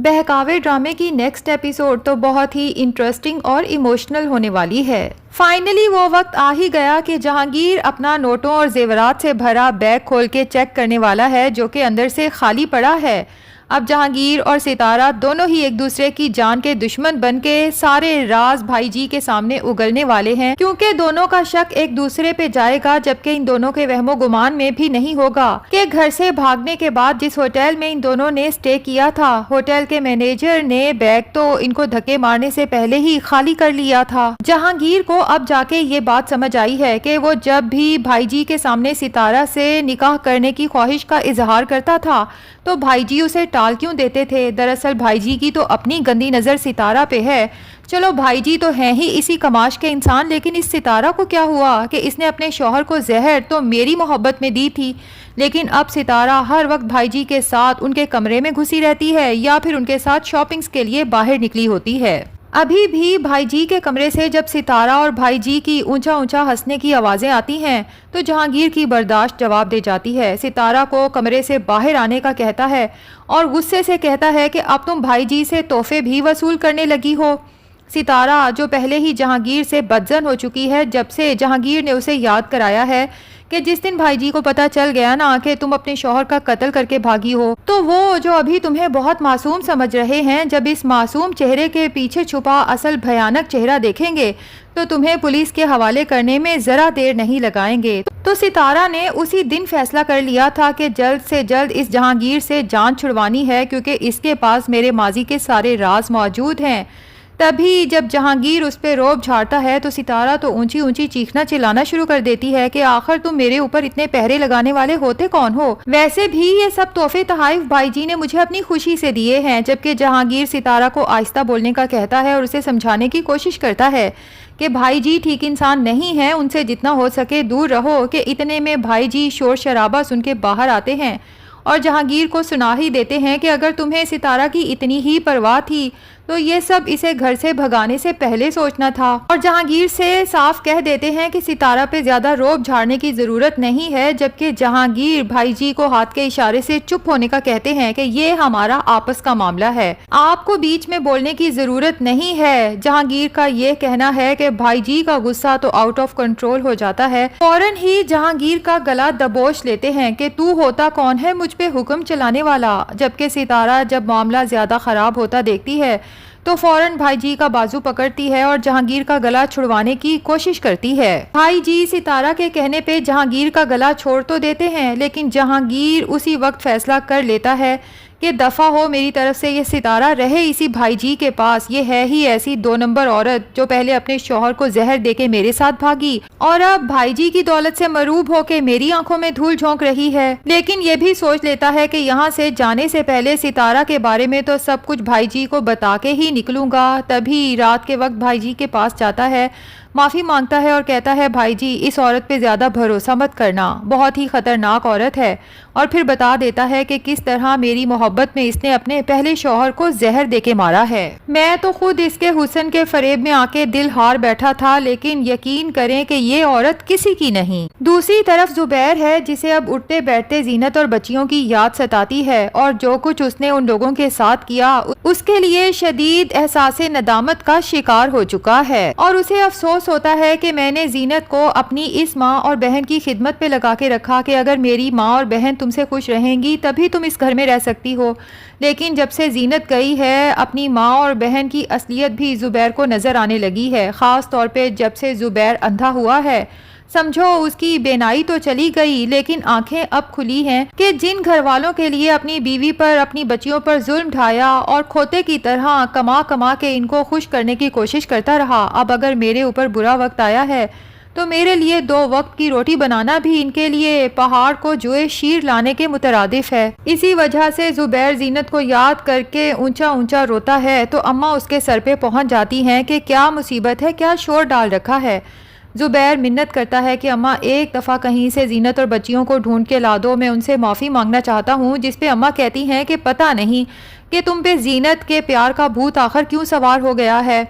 بہکاوے ڈرامے کی next episode تو بہت ہی انٹرسٹنگ اور ایموشنل ہونے والی ہے۔ فائنلی وہ وقت آ ہی گیا کہ جہانگیر اپنا نوٹوں اور زیورات سے بھرا بیگ کھول کے چیک کرنے والا ہے جو کہ اندر سے خالی پڑا ہے۔ اب جہانگیر اور ستارہ دونوں ہی ایک دوسرے کی جان کے دشمن بن کے سارے راز بھائی جی کے سامنے اگلنے والے ہیں، کیونکہ دونوں کا شک ایک دوسرے پہ جائے گا، جبکہ ان دونوں کے وہم و گمان میں بھی نہیں ہوگا کہ گھر سے بھاگنے کے بعد جس ہوٹل میں ان دونوں نے اسٹے کیا تھا، ہوٹل کے مینیجر نے بیگ تو ان کو دھکے مارنے سے پہلے ہی خالی کر لیا تھا۔ جہانگیر کو اب جا کے یہ بات سمجھ آئی ہے کہ وہ جب بھی بھائی جی کے سامنے ستارہ سے نکاح کرنے کی خواہش کا اظہار کرتا تھا تو بھائی جی اسے ٹال کیوں دیتے تھے۔ دراصل بھائی جی کی تو اپنی گندی نظر ستارہ پہ ہے۔ چلو بھائی جی تو ہیں ہی اسی کماش کے انسان، لیکن اس ستارہ کو کیا ہوا کہ اس نے اپنے شوہر کو زہر تو میری محبت میں دی تھی، لیکن اب ستارہ ہر وقت بھائی جی کے ساتھ ان کے کمرے میں گھسی رہتی ہے یا پھر ان کے ساتھ شاپنگز کے لیے باہر نکلی ہوتی ہے۔ ابھی بھی بھائی جی کے کمرے سے جب ستارہ اور بھائی جی کی اونچا اونچا ہنسنے کی آوازیں آتی ہیں تو جہانگیر کی برداشت جواب دے جاتی ہے۔ ستارہ کو کمرے سے باہر آنے کا کہتا ہے اور غصے سے کہتا ہے کہ اب تم بھائی جی سے تحفے بھی وصول کرنے لگی ہو۔ ستارہ جو پہلے ہی جہانگیر سے بدظن ہو چکی ہے جب سے جہانگیر نے اسے یاد کرایا ہے کہ جس دن بھائی جی کو پتا چل گیا نا کہ تم اپنے شوہر کا قتل کر کے بھاگی ہو، تو وہ جو ابھی تمہیں بہت معصوم سمجھ رہے ہیں، جب اس معصوم چہرے کے پیچھے چھپا اصل بھیانک چہرہ دیکھیں گے تو تمہیں پولیس کے حوالے کرنے میں ذرا دیر نہیں لگائیں گے۔ تو ستارہ نے اسی دن فیصلہ کر لیا تھا کہ جلد سے جلد اس جہانگیر سے جان چھڑوانی ہے، کیونکہ اس کے پاس میرے ماضی کے سارے راز موجود ہیں۔ تبھی جب جہانگیر اس پہ روب جھاڑتا ہے تو ستارہ تو اونچی اونچی چیخنا چلانا شروع کر دیتی ہے کہ آخر تم میرے اوپر اتنے پہرے لگانے والے ہوتے کون ہو؟ ویسے بھی یہ سب تحفے تحائف بھائی جی نے مجھے اپنی خوشی سے دیے ہیں۔ جبکہ جہانگیر ستارہ کو آہستہ بولنے کا کہتا ہے اور اسے سمجھانے کی کوشش کرتا ہے کہ بھائی جی ٹھیک انسان نہیں ہیں، ان سے جتنا ہو سکے دور رہو، کہ اتنے میں بھائی جی شور شرابہ سن کے باہر آتے ہیں اور جہانگیر کو سنا ہی دیتے ہیں کہ اگر تمہیں ستارہ کی اتنی ہی پرواہ تھی تو یہ سب اسے گھر سے بھگانے سے پہلے سوچنا تھا، اور جہانگیر سے صاف کہہ دیتے ہیں کہ ستارہ پہ زیادہ روب جھاڑنے کی ضرورت نہیں ہے۔ جبکہ جہانگیر بھائی جی کو ہاتھ کے اشارے سے چپ ہونے کا کہتے ہیں کہ یہ ہمارا آپس کا معاملہ ہے، آپ کو بیچ میں بولنے کی ضرورت نہیں ہے۔ جہانگیر کا یہ کہنا ہے کہ بھائی جی کا غصہ تو آؤٹ آف کنٹرول ہو جاتا ہے، فوراً ہی جہانگیر کا گلا دبوچ لیتے ہیں کہ تو ہوتا کون ہے مجھ پہ حکم چلانے والا۔ جبکہ ستارہ جب معاملہ زیادہ خراب ہوتا دیکھتی ہے تو فوراً بھائی جی کا بازو پکڑتی ہے اور جہانگیر کا گلا چھڑوانے کی کوشش کرتی ہے۔ بھائی جی ستارہ کے کہنے پہ جہانگیر کا گلا چھوڑ تو دیتے ہیں، لیکن جہانگیر اسی وقت فیصلہ کر لیتا ہے کہ دفع ہو میری طرف سے، یہ ستارہ رہے اسی بھائی جی کے پاس۔ یہ ہے ہی ایسی 2 نمبر عورت جو پہلے اپنے شوہر کو زہر دے کے میرے ساتھ بھاگی اور اب بھائی جی کی دولت سے مروب ہو کے میری آنکھوں میں دھول جھونک رہی ہے۔ لیکن یہ بھی سوچ لیتا ہے کہ یہاں سے جانے سے پہلے ستارہ کے بارے میں تو سب کچھ بھائی جی کو بتا کے ہی نکلوں گا۔ تبھی رات کے وقت بھائی جی کے پاس جاتا ہے، معافی مانگتا ہے اور کہتا ہے بھائی جی اس عورت پہ زیادہ بھروسہ مت کرنا، بہت ہی خطرناک عورت ہے، اور پھر بتا دیتا ہے کہ کس طرح میری محبت میں اس نے اپنے پہلے شوہر کو زہر دے کے مارا ہے۔ میں تو خود اس کے حسن کے فریب میں آ کے دل ہار بیٹھا تھا، لیکن یقین کریں کہ یہ عورت کسی کی نہیں۔ دوسری طرف زبیر ہے جسے اب اٹھتے بیٹھتے زینت اور بچیوں کی یاد ستاتی ہے، اور جو کچھ اس نے ان لوگوں کے ساتھ کیا اس کے لیے شدید احساس ندامت کا شکار ہو چکا ہے، اور اسے افسوس ہوتا ہے کہ میں نے زینت کو اپنی اس ماں اور بہن کی خدمت پہ لگا کے رکھا کہ اگر میری ماں اور بہن تم سے خوش رہیں گی تبھی تم اس گھر میں رہ سکتی ہو، لیکن جب سے زینت گئی ہے اپنی ماں اور بہن کی اصلیت بھی زبیر کو نظر آنے لگی ہے، خاص طور پہ جب سے زبیر اندھا ہوا ہے۔ سمجھو اس کی بینائی تو چلی گئی لیکن آنکھیں اب کھلی ہیں کہ جن گھر والوں کے لیے اپنی بیوی پر اپنی بچیوں پر ظلم ڈھایا اور کھوتے کی طرح کما کما کے ان کو خوش کرنے کی کوشش کرتا رہا، اب اگر میرے اوپر برا وقت آیا ہے تو میرے لیے 2 وقت کی روٹی بنانا بھی ان کے لیے پہاڑ کو جوئے شیر لانے کے مترادف ہے۔ اسی وجہ سے زبیر زینت کو یاد کر کے اونچا اونچا روتا ہے تو اماں اس کے سر پہ پہنچ جاتی ہیں کہ کیا مصیبت ہے، کیا شور ڈال رکھا ہے۔ زبیر منت کرتا ہے کہ اماں ایک دفعہ کہیں سے زینت اور بچیوں کو ڈھونڈ کے لا دو، میں ان سے معافی مانگنا چاہتا ہوں، جس پہ اماں کہتی ہیں کہ پتہ نہیں کہ تم پہ زینت کے پیار کا بھوت آخر کیوں سوار ہو گیا ہے۔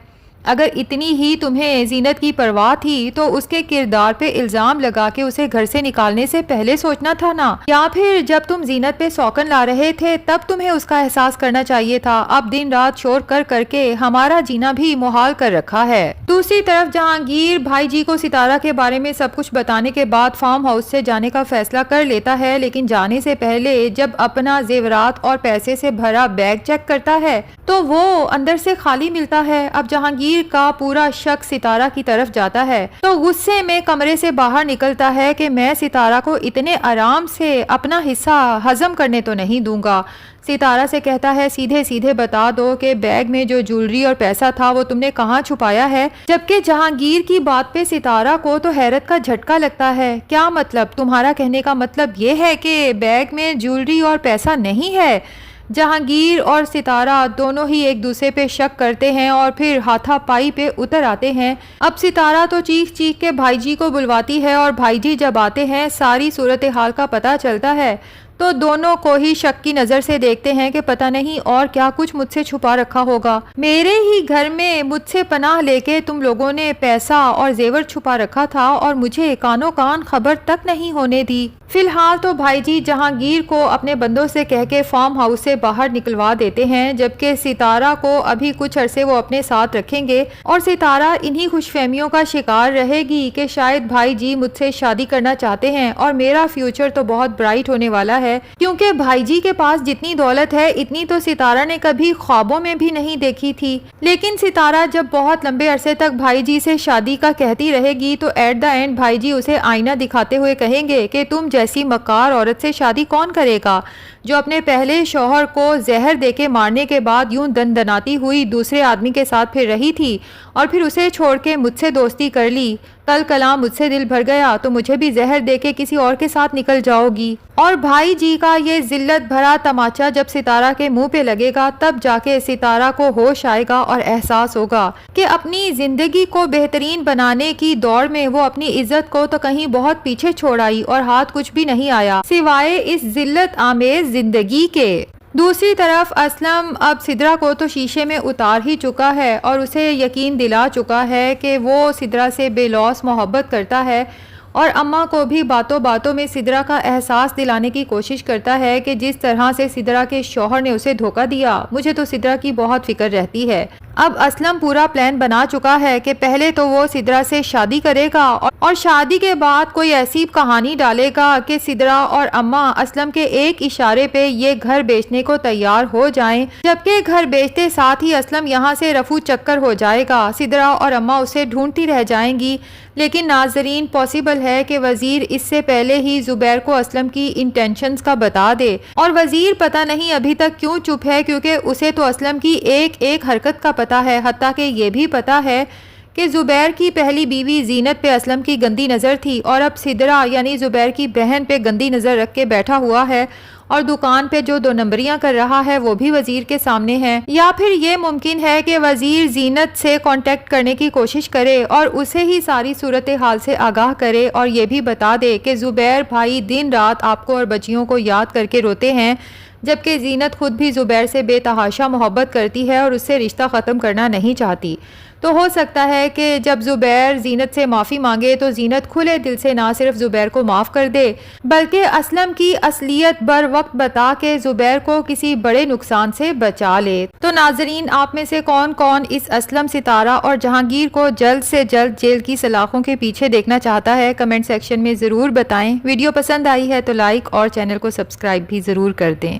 اگر اتنی ہی تمہیں زینت کی پرواہ تھی تو اس کے کردار پہ الزام لگا کے اسے گھر سے نکالنے سے پہلے سوچنا تھا نا، یا پھر جب تم زینت پہ سوکن لا رہے تھے تب تمہیں اس کا احساس کرنا چاہیے تھا۔ اب دن رات شور کر کر کے ہمارا جینا بھی محال کر رکھا ہے۔ دوسری طرف جہانگیر بھائی جی کو ستارہ کے بارے میں سب کچھ بتانے کے بعد فارم ہاؤس سے جانے کا فیصلہ کر لیتا ہے، لیکن جانے سے پہلے جب اپنا زیورات اور پیسے سے بھرا بیگ چیک کرتا ہے تو وہ اندر سے خالی ملتا ہے۔ اب جہانگیر کا پورا شک ستارہ کی طرف جاتا ہے تو غصے میں کمرے سے باہر نکلتا ہے کہ میں ستارہ کو اتنے آرام سے اپنا حصہ ہضم کرنے تو نہیں دوں گا۔ ستارہ سے کہتا ہے سیدھے سیدھے بتا دو کہ بیگ میں جو جولری اور پیسہ تھا وہ تم نے کہاں چھپایا ہے، جبکہ جہانگیر کی بات پہ ستارہ کو تو حیرت کا جھٹکا لگتا ہے۔ کیا مطلب؟ تمہارا کہنے کا مطلب یہ ہے کہ بیگ میں جولری اور پیسہ نہیں ہے؟ جہانگیر اور ستارہ دونوں ہی ایک دوسرے پہ شک کرتے ہیں اور پھر ہاتھا پائی پہ اتر آتے ہیں۔ اب ستارہ تو چیخ چیخ کے بھائی جی کو بلواتی ہے اور بھائی جی جب آتے ہیں ساری صورتحال کا پتہ چلتا ہے تو دونوں کو ہی شک کی نظر سے دیکھتے ہیں کہ پتہ نہیں اور کیا کچھ مجھ سے چھپا رکھا ہوگا۔ میرے ہی گھر میں مجھ سے پناہ لے کے تم لوگوں نے پیسہ اور زیور چھپا رکھا تھا اور مجھے کانوں کان خبر تک نہیں ہونے دی۔ فی الحال تو بھائی جی جہانگیر کو اپنے بندوں سے کہہ کے فارم ہاؤس سے باہر نکلوا دیتے ہیں، جبکہ ستارہ کو ابھی کچھ عرصے وہ اپنے ساتھ رکھیں گے اور ستارہ انہی خوش فہمیوں کا شکار رہے گی کہ شاید بھائی جی مجھ سے شادی کرنا چاہتے ہیں اور میرا فیوچر تو بہت برائٹ ہونے والا ہے، کیونکہ بھائی جی کے پاس جتنی دولت ہے اتنی تو ستارہ نے کبھی خوابوں میں بھی نہیں دیکھی تھی۔ لیکن ستارہ جب بہت لمبے عرصے تک بھائی جی سے شادی کا کہتی رہے گی تو ایٹ دا اینڈ بھائی جی اسے آئینہ دکھاتے ہوئے کہیں گے کہ تم جیسی مکار عورت سے شادی کون کرے گا جو اپنے پہلے شوہر کو زہر دے کے مارنے کے بعد یوں دندناتی ہوئی دوسرے آدمی کے ساتھ پھر رہی تھی اور پھر اسے چھوڑ کے مجھ سے دوستی کر لی۔ کل کلام مجھ سے دل بھر گیا تو مجھے بھی زہر دے کے کسی اور کے ساتھ نکل جاؤ گی۔ اور بھائی جی کا یہ ذلت بھرا تماچا جب ستارہ کے منہ پہ لگے گا تب جا کے ستارہ کو ہوش آئے گا اور احساس ہوگا کہ اپنی زندگی کو بہترین بنانے کی دوڑ میں وہ اپنی عزت کو تو کہیں بہت پیچھے چھوڑ آئی اور ہاتھ کچھ بھی نہیں آیا سوائے اس ذلت آمیز زندگی کے۔ دوسری طرف اسلم اب سدرا کو تو شیشے میں اتار ہی چکا ہے اور اسے یقین دلا چکا ہے کہ وہ سدرا سے بے لوث محبت کرتا ہے، اور اماں کو بھی باتوں باتوں میں سدرا کا احساس دلانے کی کوشش کرتا ہے کہ جس طرح سے سدرا کے شوہر نے اسے دھوکہ دیا، مجھے تو سدرا کی بہت فکر رہتی ہے۔ اب اسلم پورا پلان بنا چکا ہے کہ پہلے تو وہ سدرا سے شادی کرے گا اور شادی کے بعد کوئی ایسی کہانی ڈالے گا کہ سدرا اور اماں اسلم کے ایک اشارے پہ یہ گھر بیچنے کو تیار ہو جائیں، جبکہ گھر بیچتے ساتھ ہی اسلم یہاں سے رفو چکر ہو جائے گا، سدرا اور اماں اسے ڈھونڈتی رہ جائیں گی۔ لیکن ناظرین پاسبل ہے کہ وزیر اس سے پہلے ہی زبیر کو اسلم کی انٹینشنز کا بتا دے، اور وزیر پتہ نہیں ابھی تک کیوں چپ ہے، کیونکہ اسے تو اسلم کی ایک ایک حرکت کا پتہ ہے، حتیٰ کہ یہ بھی پتہ ہے کہ زبیر کی پہلی بیوی زینت پہ اسلم کی گندی نظر تھی اور اب سدرا یعنی زبیر کی بہن پہ گندی نظر رکھ کے بیٹھا ہوا ہے، اور دکان پہ جو 2 نمبریاں کر رہا ہے وہ بھی وزیر کے سامنے ہیں۔ یا پھر یہ ممکن ہے کہ وزیر زینت سے کانٹیکٹ کرنے کی کوشش کرے اور اسے ہی ساری صورتحال سے آگاہ کرے اور یہ بھی بتا دے کہ زبیر بھائی دن رات آپ کو اور بچیوں کو یاد کر کے روتے ہیں، جبکہ زینت خود بھی زبیر سے بے تحاشا محبت کرتی ہے اور اس سے رشتہ ختم کرنا نہیں چاہتی۔ تو ہو سکتا ہے کہ جب زبیر زینت سے معافی مانگے تو زینت کھلے دل سے نہ صرف زبیر کو معاف کر دے بلکہ اسلم کی اصلیت بر وقت بتا کے زبیر کو کسی بڑے نقصان سے بچا لے۔ تو ناظرین آپ میں سے کون کون اس اسلم، ستارہ اور جہانگیر کو جلد سے جلد جیل کی سلاخوں کے پیچھے دیکھنا چاہتا ہے؟ کمنٹ سیکشن میں ضرور بتائیں۔ ویڈیو پسند آئی ہے تو لائک اور چینل کو سبسکرائب بھی ضرور کر دیں۔